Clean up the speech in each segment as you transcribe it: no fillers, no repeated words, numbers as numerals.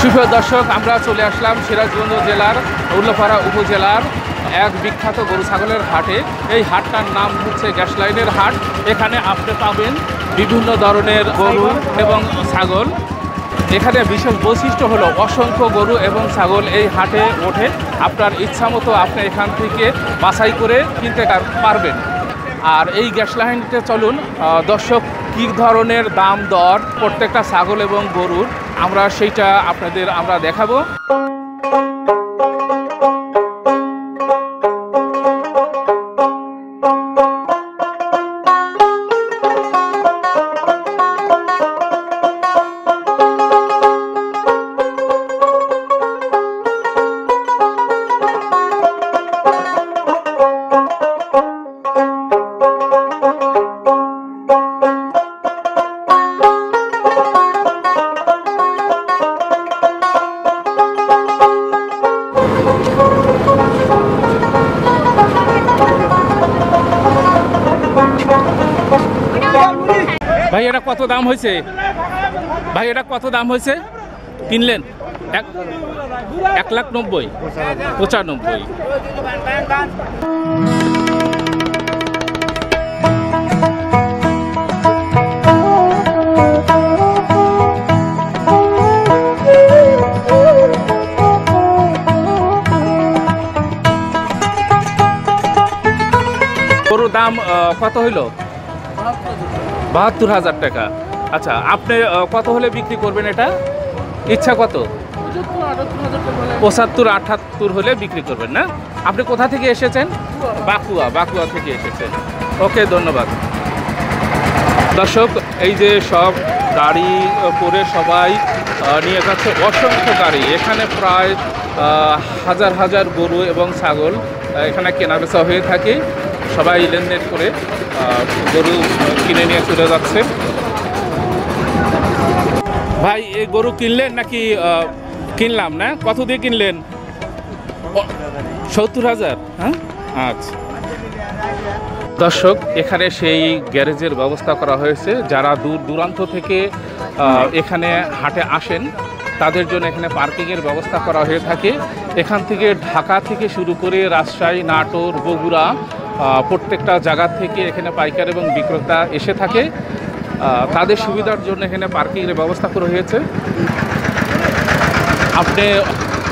সুপ্রিয় দর্শক, আমরা চলে আসলাম সিরাজগঞ্জ জেলার উল্লাপাড়া উপজেলার এক বিখ্যাত গরু ছাগলের হাটে। এই হাটটার নাম হচ্ছে গ্যাস লাইনের হাট। এখানে আপনি পাবেন বিভিন্ন ধরনের গরু এবং ছাগল। এখানে বিশেষ বৈশিষ্ট্য হলো অসংখ্য গরু এবং ছাগল এই হাটে ওঠে। আপনার ইচ্ছা মতো আপনি এখান থেকে বাছাই করে কিনতে পারবেন। আর এই গ্যাস লাইনতে চলুন দর্শক, কী ধরনের দাম দর প্রত্যেকটা ছাগল এবং গরুর আমরা সেইটা আপনাদের আমরা দেখাবো। ভাই এটা কত দাম হয়েছে? ভাই এটা কত দাম হয়েছে কিনলেন? 1,90,95। গরুর দাম কত হইল? 72,000 টাকা। আচ্ছা, আপনি কত হলে বিক্রি করবেন এটা? ইচ্ছা কত? 75-78 হলে বিক্রি করবেন না? আপনি কোথা থেকে এসেছেন? বাকুয়া থেকে এসেছেন। ওকে, ধন্যবাদ। দর্শক, এই যে সব গাড়ি করে সবাই নিয়ে যাচ্ছে, অসংখ্য গাড়ি। এখানে প্রায় হাজার হাজার গরু এবং ছাগল এখানে কেনাবেচা হয়ে থাকে। সবাই লেনদেন করে গরু কিনে নিয়ে চলে যাচ্ছে। ভাই, এই গরু কিনলেন নাকি? কিনলাম না? কত দিয়ে কিনলেন? 70,000। হ্যাঁ, আচ্ছা। দর্শক, এখানে সেই গ্যারেজের ব্যবস্থা করা হয়েছে। যারা দূর দূরান্ত থেকে এখানে হাটে আসেন তাদের জন্য এখানে পার্কিংয়ের ব্যবস্থা করা হয়ে থাকে। এখান থেকে ঢাকা থেকে শুরু করে রাজশাহী, নাটোর, বগুড়া প্রত্যেকটা জায়গা থেকে এখানে পাইকার এবং বিক্রেতা এসে থাকে। তাদের সুবিধার জন্য এখানে পার্কিংয়ের ব্যবস্থা করা হয়েছে। আপনি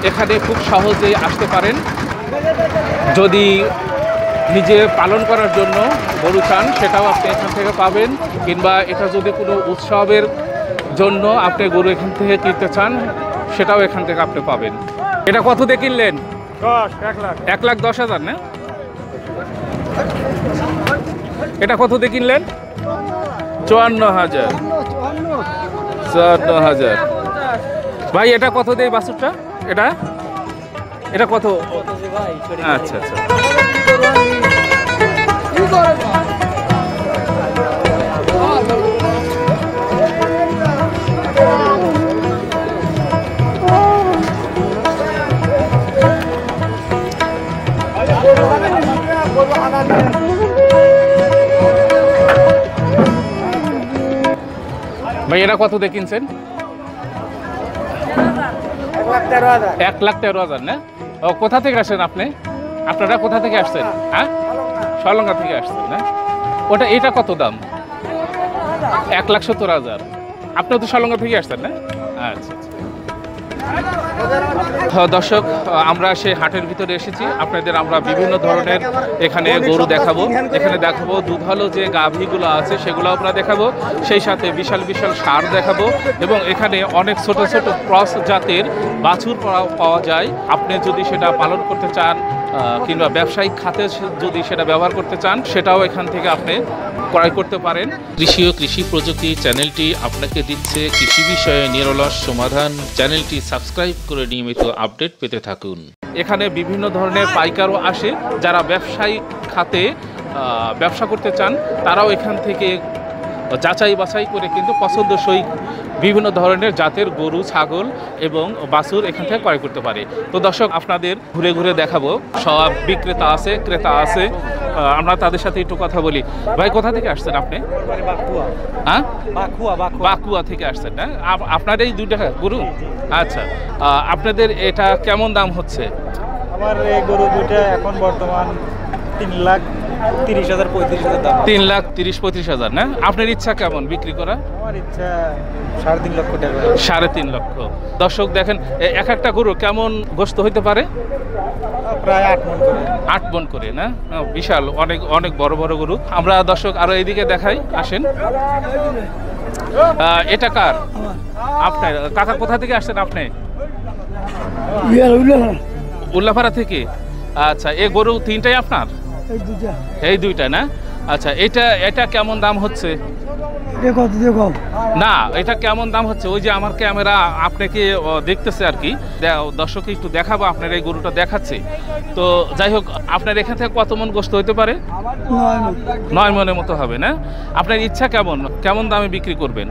এখানে খুব সহজেই আসতে পারেন। যদি নিজে পালন করার জন্য গরু চান সেটাও আপনি এখান থেকে পাবেন, কিংবা এটা যদি কোনো উৎসবের জন্য আপনি গরু এখান থেকে কিনতে চান সেটাও এখান থেকে আপনি পাবেন। এটা কত দিয়ে কিনলেন? 1,10,000 না? এটা কত দিয়ে কিনলেন? 54,000। ভাই, এটা কত দিয়ে বাছুরটা? এটা কত? আচ্ছা আচ্ছা। ভাই, এটা কত দিয়ে কিনছেন? 1,13,000 না? কোথা থেকে আসেন আপনি? আপনারা কোথা থেকে আসছেন? হ্যাঁ, সলঙ্গা থেকে আসছেন না? এটা কত দাম? 1,70,000। আপনিও তো সলঙ্গা থেকে আসছেন না? আচ্ছা। দর্শক, আমরা সেই হাটের ভিতরে এসেছি। আপনাদের আমরা বিভিন্ন ধরনের এখানে গরু দেখাবো। এখানে দেখাবো দুধালো যে গাভীগুলো আছে সেগুলো আমরা দেখাবো, সেই সাথে বিশাল বিশাল ষাঁড় দেখাবো, এবং এখানে অনেক ছোট ছোট ক্রস জাতের বাছুর পাওয়া যায়। আপনি যদি সেটা পালন করতে চান কিংবা ব্যবসায়িক খাতে যদি সেটা ব্যবহার করতে চান সেটাও এখান থেকে আপনি ক্রয় করতে পারেন। কৃষি ও কৃষি প্রযুক্তি চ্যানেলটি আপনাকে দিচ্ছে কৃষি বিষয়ে নিরলস সমাধান। চ্যানেলটি সাবস্ক্রাইব করে নিয়মিত আপডেট পেতে থাকুন। এখানে বিভিন্ন ধরনের পাইকারও আসে, যারা ব্যবসায়িক খাতে ব্যবসা করতে চান তারাও এখান থেকে যাচাই বাছাই করে কিন্তু পছন্দসই বিভিন্ন ধরনের জাতের গরু, ছাগল এবং বাছুর এখান থেকে ক্রয় করতে পারে। তো দর্শক, আপনাদের ঘুরে ঘুরে দেখাবো। সব বিক্রেতা আছে, ক্রেতা আছে, আমরা তাদের সাথে একটু কথা বলি। ভাই, কোথা থেকে আসছেন আপনি? হ্যাঁ, বাকুয়া থেকে আসছেন না? আপনার এই দুইটা গরু? আচ্ছা, আপনাদের এটা কেমন দাম হচ্ছে? আমার এই গরু দুইটা এখন বর্তমান 3,30,000 35,000 দাম। 3,30,000-35,000 না? আপনার ইচ্ছা কেমন বিক্রি করা? আমার ইচ্ছা 3.5 লক্ষ টাকা। 3.5 লক্ষ। দর্শক দেখেন, এক একটা গরু কেমন গোস্ত হইতে পারে? প্রায় 8 মণ করে। 8 মণ করে না? বিশাল, অনেক অনেক বড় বড় গরু। আমরা দর্শক আরো এইদিকে দেখাই, আসেন। এটা কার? আপনার কাকা, কোথা থেকে আসছেন আপনি? উল্লাপাড়া থেকে। আচ্ছা, এই গরু তিনটাই আপনার? এই দুইটা না? আচ্ছা, এটা কেমন দাম হচ্ছে? না, এটা কেমন দাম হচ্ছে? ওই যে আমার ক্যামেরা আপনাকে দেখতেছে আর কি, দর্শককে একটু দেখাবো, আপনার এই গরুটা দেখাচ্ছে। তো যাই হোক, আপনার এখান থেকে কত মণ গোস্ত হইতে পারে? 9 মণের মতো হবে না? আপনার ইচ্ছা কেমন, কেমন দামে বিক্রি করবেন?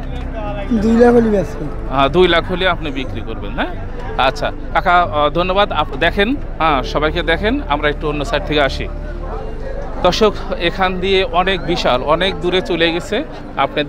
2 লাখ হলে বেচবো। 2 লাখ হলে আপনি বিক্রি করবেন, হ্যাঁ? আচ্ছা কাকা, ধন্যবাদ। দেখেন, হ্যাঁ, সবাইকে দেখেন। আমরা একটু অন্য সাইড থেকে আসি। দর্শক, এখান দিয়ে অনেক বিশাল, অনেক দূরে চলে গেছে। আপনি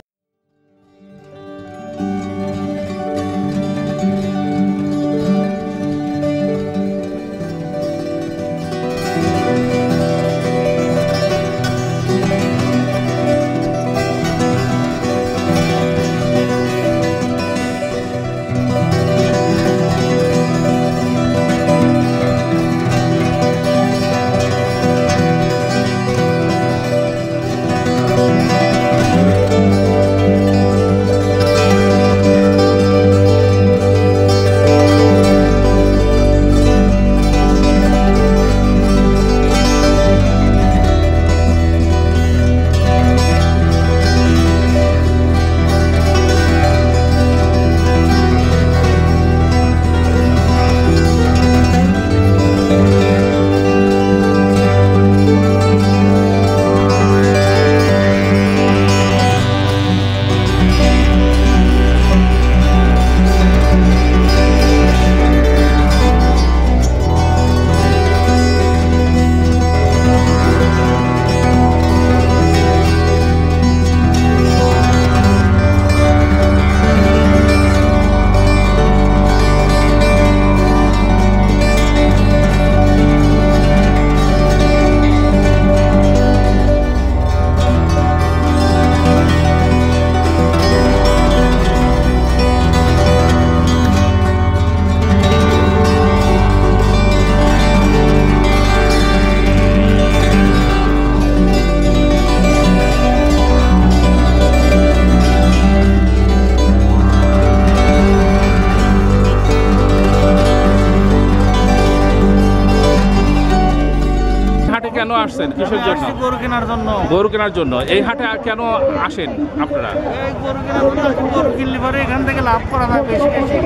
কেন আসছেন? কিসের জন্য? গরু কেনার জন্য। গরু কেনার জন্য। এই হাটে কেন আসেন আপনারা? এই গরু কেনার জন্য, গরু কিনলে পরে এখান থেকে লাভ করা যায় বেশি বেশি।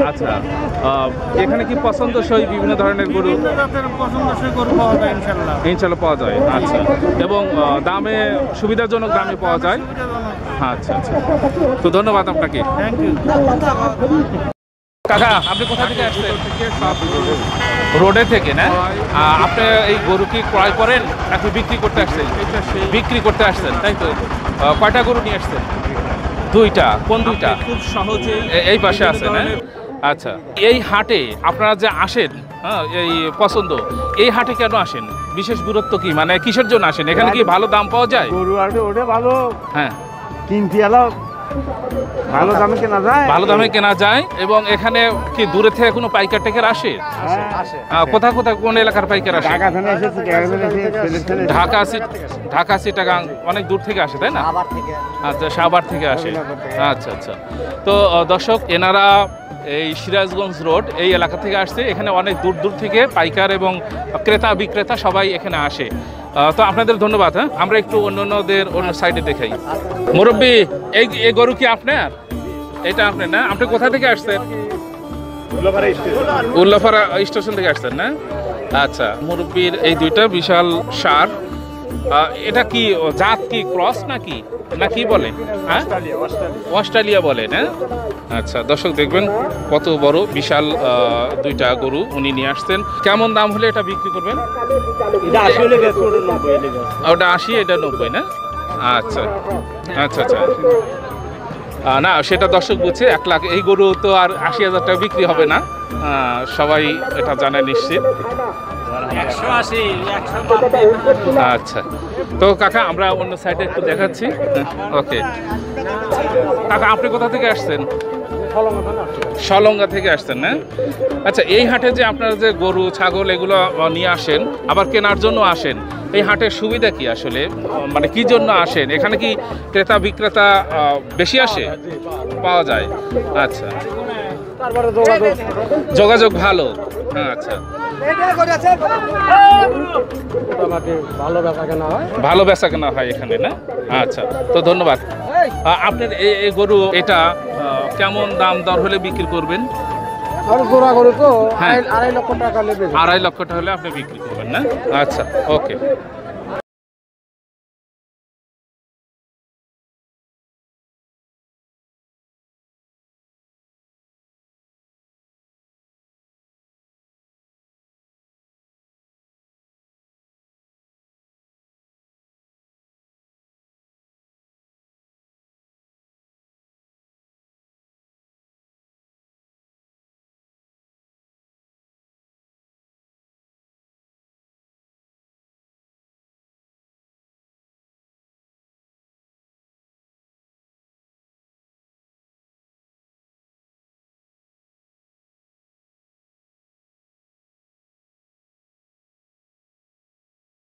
আচ্ছা, এখানে কি পছন্দসই বিভিন্ন ধরনের গরু? বিভিন্ন জাতের পছন্দসই গরু পাওয়া যায় ইনশাআল্লাহ। ইনশাআল্লাহ পাওয়া যায়। আচ্ছা, এবং দামে সুবিধাজনক দামে পাওয়া যায়। আচ্ছা আচ্ছা, তো ধন্যবাদ আপনাকে। Thank you. কাকা, আপনি কোথা থেকে আসছেন? রোডে থেকে না? আপনি এই গরু কি ক্রয় করেন নাকি বিক্রি করতে আসছেন? বিক্রি করতে আসছেন, তাই তো? কয়টা গরু নিয়ে আসছেন? 2টা। কোন 2টা? খুব সহজে এই পাশে আছে না? আচ্ছা, এই হাটে আপনারা যে আসেন, হ্যাঁ, এই পছন্দ, এই হাটে কেন আসেন? বিশেষ গুরুত্ব কি, মানে কিসের জন্য আসেন? এখানে কি ভালো দাম পাওয়া যায়? গরু আসবে, ওটা ভালো। হ্যাঁ, কিনতে এলো ভালো দামে কেনা যায়। ভালো দামে কেনা যায়। এবং এখানে কি দূরে থেকে কোনো পাইকার টেকার আসে? কোথায় কোথায়, কোন এলাকার পাইকার আসে? ঢাকা চিটাগাং অনেক দূর থেকে আসে, তাই না? আচ্ছা, সাভার থেকে আসে। আচ্ছা আচ্ছা। তো দর্শক, এনারা এই সিরাজগঞ্জ রোড এই এলাকা থেকে আসছে। এখানে অনেক দূর দূর থেকে পাইকার এবং ক্রেতা বিক্রেতা সবাই এখানে আসে। তো আপনাদের ধন্যবাদ। হ্যাঁ, আমরা একটু অন্যদের অন্য সাইডে দেখাই। মুরব্বী, এই গরু কি আপনার? এটা আপনার না? আপনি কোথা থেকে আসছেন? উল্লাপাড়া স্টেশন থেকে আসছেন না? আচ্ছা, মুরব্বীর এই 2টা বিশাল সার এটা কি জাত কি ক্রস নাকি না কি বলে? হ্যাঁ, অস্ট্রেলিয়া বলে না? আচ্ছা দর্শক দেখবেন কত বড় বিশাল দুইটা গরু উনি নিয়ে আসছেন। কেমন দাম হলে এটা বিক্রি করবেন? ওটা 80, এটা 90 না? আচ্ছা আচ্ছা আচ্ছা না সেটা দর্শক বুঝছে। 1 লাখ এই গরু তো আর 80,000 টাকা বিক্রি হবে না, সবাই এটা জানে নিশ্চিত। আচ্ছা তো কাকা আমরা অন্য সাইডে একটু দেখাচ্ছি। ওকে কাকা আপনি কোথা থেকে আসছেন? সলঙ্গা থেকে আসছেন না? আচ্ছা এই হাটে যে আপনারা যে গরু ছাগল এগুলো নিয়ে আসেন আবার কেনার জন্য আসেন, এই হাটের সুবিধা কি আসলে, মানে কি জন্য আসেন? এখানে কি ক্রেতা বিক্রেতা বেশি আসে, পাওয়া যায়? আচ্ছা যোগাযোগ ভালো। হ্যাঁ আচ্ছা ভালো বেচা কেনা হয় এখানে না? আচ্ছা তো ধন্যবাদ। আপনার এই গরু এটা কেমন দাম দর হলে বিক্রি করবেন? জোড়া গরু তো হ্যাঁ। 2.5 লক্ষ টাকা নেবে। 2.5 লক্ষ টাকা হলে আপনি বিক্রি করবেন না? আচ্ছা ওকে।